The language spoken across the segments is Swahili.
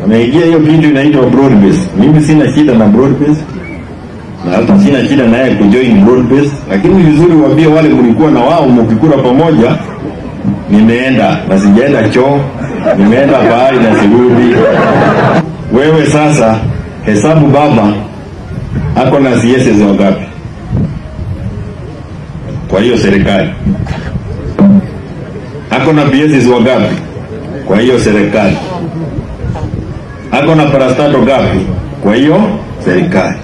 Wameingia hiyo kitu inaitwa broad base. Mimi sina shida na broad base, na hata sina shida naye kujoin broad base, lakini vizuri waambie wale mlikuwa na wao mkikula pamoja, nimeenda na sijaenda choo, nimeenda bahari na sirudi. Wewe sasa hesabu baba ako na CS wangapi kwa hiyo serikali? Ako na BS wangapi kwa hiyo serikali? Ako na parastato gapi kwa hiyo serikali?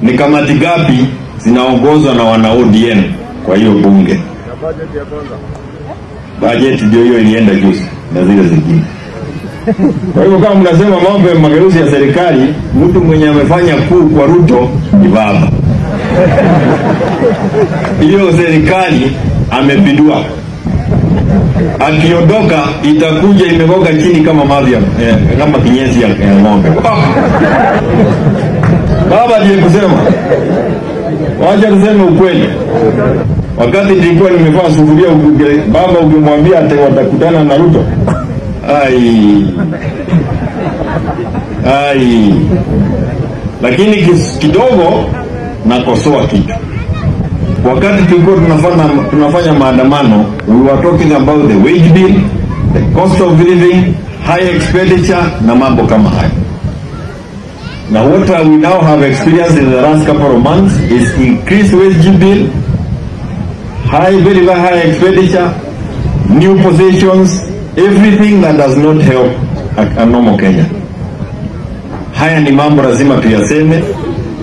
Ni kamati gapi zinaongozwa na wana ODM kwa hiyo bunge? Budget ndio hiyo ilienda juzi na zile zingine. Kwa hiyo kama mnasema mambo ya mageuzi ya serikali, mtu mwenye amefanya kuu kwa Ruto ni baba. Hiyo serikali amepindua. Akiondoka itakuja imegoga chini kama mavi kama kinyesi ya ng'ombe. Baba ndiye kusema. Wacha tuseme ukweli. Wakati nilikuwa nimevaa sufuria, baba ukimwambia ate watakutana na Ruto, lakini kidogo nakosoa kitu. Wakati tulikuwa tunafanya maandamano, we were talking about the wage bill, the cost of living, high expenditure na mambo kama hayo. Now what we now have experienced in the last couple of months is increased wage bill, very high expenditure, new positions, everything that does not help a normal Kenya. Haya ni mambo lazima tuyaseme,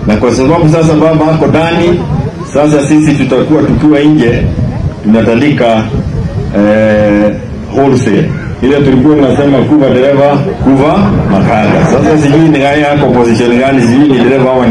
na kwa sababu sasa baba hako ndani, sasa sisi tutakuwa tukiwa nje tunatandika wholesale. Ile tulikuwa tunasema kuva dereva kuva makanga. Sasa sijui ni gani yako position gani, sijui ni dereva au